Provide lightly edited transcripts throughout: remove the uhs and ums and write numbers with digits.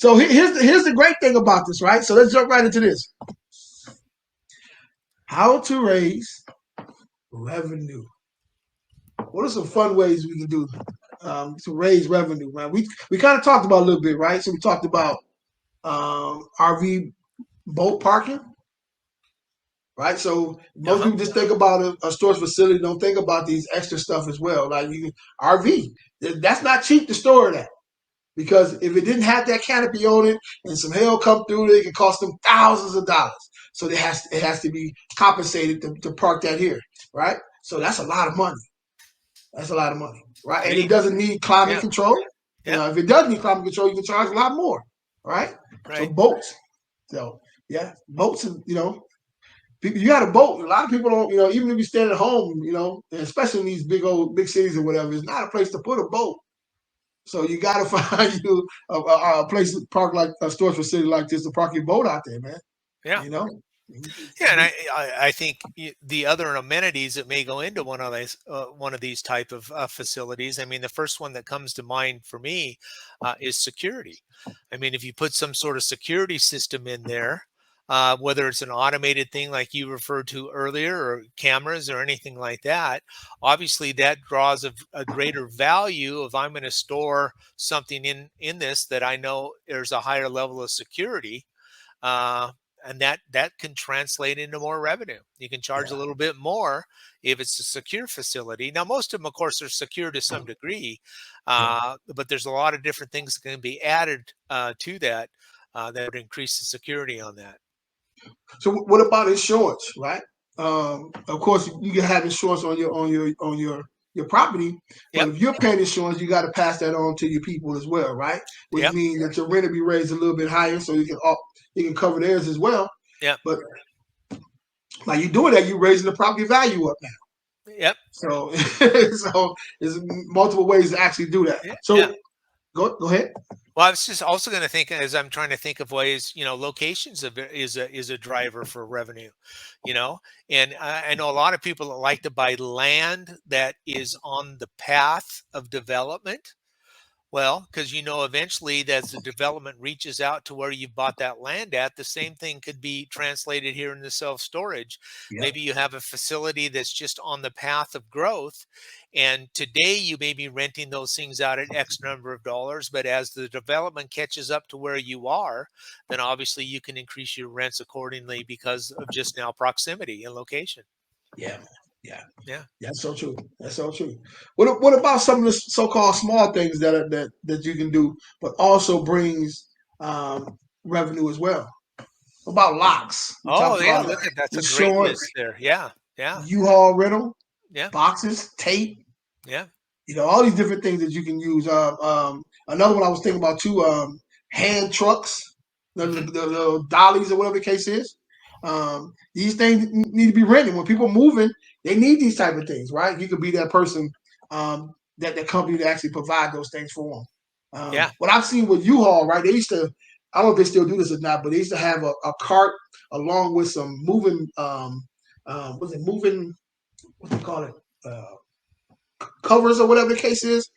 So here's the great thing about this, right? So let's jump right into this. How to raise revenue. What are some fun ways we can do to raise revenue, man? We kind of talked about a little bit, right? So we talked about RV boat parking, right? So most people just think about a storage facility, don't think about these extra stuff as well. Like RV, that's not cheap to store that. Because if it didn't have that canopy on it and some hail come through it, it can cost them thousands of dollars. So it has to be compensated to park that here, right? So that's a lot of money. That's a lot of money, right? And it doesn't need climate control. You know, if it does need climate control, you can charge a lot more, right? So boats. So yeah, boats. You got a boat. A lot of people don't. Even if you stand at home, and especially in these big cities or whatever, it's not a place to put a boat. So you got to find you a place to park, like a storage facility like this, to park your boat out there, man. Yeah. You know. Yeah, and I think the other amenities that may go into one of these type of facilities. I mean, the first one that comes to mind for me is security. I mean, if you put some sort of security system in there, whether it's an automated thing like you referred to earlier, or cameras or anything like that, obviously that draws a greater value of, I'm going to store something in this that I know there's a higher level of security. Uh, and that can translate into more revenue. You can charge a little bit more if it's a secure facility. Now, most of them, of course, are secure to some degree, but there's a lot of different things that can be added to that that would increase the security on that. So what about insurance, right? Of course, you can have insurance on your property, but if you're paying insurance, you got to pass that on to your people as well, right? Which means that your rent will be raised a little bit higher, so you can cover theirs as well. Yeah. But by you doing that, you're raising the property value up now. Yep. So so there's multiple ways to actually do that. So go ahead. Well, I was just also going to think, as I'm trying to think of ways, locations is a driver for revenue, and I know a lot of people that like to buy land that is on the path of development. Well, because eventually, as the development reaches out to where you bought that land at, the same thing could be translated here in the self-storage. Maybe you have a facility that's just on the path of growth, and today you may be renting those things out at X number of dollars, but as the development catches up to where you are, then obviously you can increase your rents accordingly because of just now proximity and location. Yeah. Yeah. That's so true. That's so true. What about some of the so-called small things that you can do, but also brings revenue as well? What about locks? We Oh, talked yeah. about Look at that's a great insurance, list there. Yeah. Yeah. U-Haul rental, Yeah. boxes, tape. Yeah. All these different things that you can use. Another one I was thinking about too. Hand trucks, the dollies or whatever the case is. These things need to be rented. When people moving, they need these type of things, right? You could be that person, that the company to actually provide those things for them. What I've seen with U-Haul, right? They used to, I don't know if they still do this or not, but they used to have a cart along with some moving, was it moving? What do you call it? Covers or whatever the case is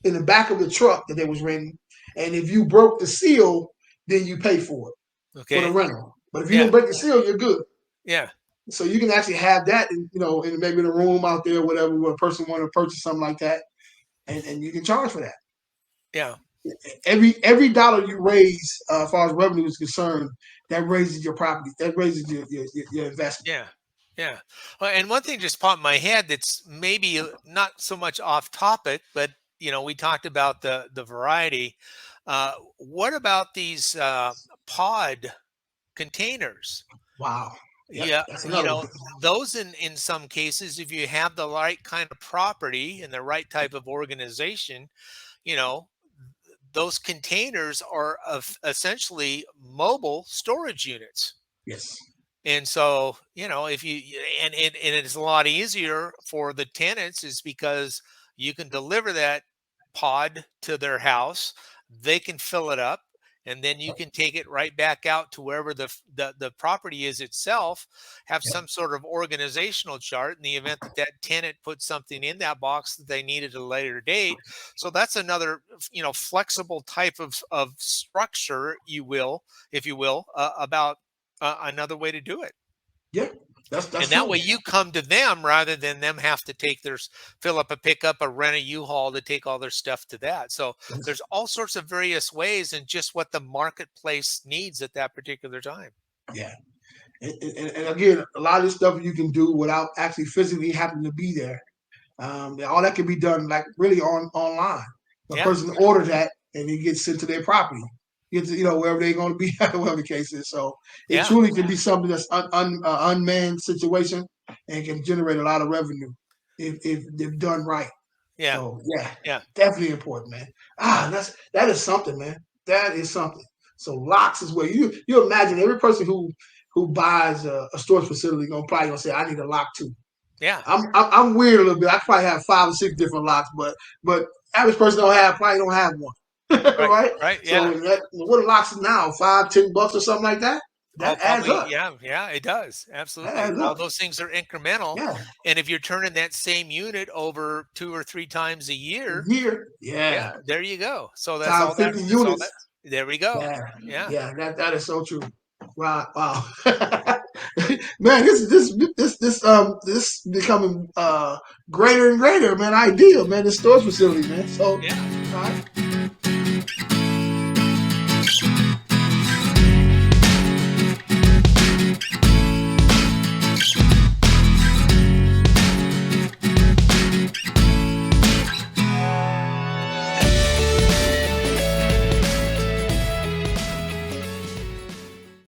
in the back of the truck that they was renting. And if you broke the seal, then you pay for it for the rental. But if you didn't break the seal, you're good. Yeah. So you can actually have that, in maybe in a room out there, whatever, where a person want to purchase something like that, and you can charge for that. Yeah. Every dollar you raise, as far as revenue is concerned, that raises your property, that raises your investment. Yeah. Yeah. Well, and one thing just popped in my head that's maybe not so much off topic, but we talked about the variety. What about these pod containers? Wow. Yep, Yeah, that's another one. those in some cases, if you have the right kind of property and the right type of organization, you know, those containers are of essentially mobile storage units. Yes. And so, if you and it's a lot easier for the tenants is because you can deliver that pod to their house, they can fill it up, and then you can take it right back out to wherever the property is itself, have Yep. some sort of organizational chart in the event that that tenant put something in that box that they needed at a later date. So that's another, flexible type of structure, if you will, about another way to do it. Yeah. That's And that true. way you come to them rather than them have to fill up a pickup or rent a U-Haul to take all their stuff to that. So there's all sorts of various ways and just what the marketplace needs at that particular time. Yeah. And again, a lot of this stuff you can do without actually physically having to be there. All that can be done like really online. A Yeah. person order that and it gets sent to their property, gets wherever they're going to be, whatever the case is. So it Yeah. truly can be something that's unmanned situation and can generate a lot of revenue if done right. Yeah. So yeah, Yeah. definitely important, man. That is something, man. That is something. So locks is where you imagine every person who buys a storage facility probably gonna say, I need a lock too. Yeah. I'm weird a little bit. I probably have 5 or 6 different locks, but average person probably don't have one, Right. right? Right. So Yeah. what are locks now? $5, $10 or something like that. Oh, That adds probably. up. Yeah. Yeah. It does. That Absolutely. adds All up. those things are incremental. Yeah, And if you're turning that same unit over 2 or 3 times a a year, year. yeah, Yeah, there you go. So that's times all that. 50 That's all that. units. There we go. Yeah, Yeah. yeah. That is so true. Wow. Man, this becoming greater and greater, man. Idea, man. This storage facility, man. So, all Yeah. right.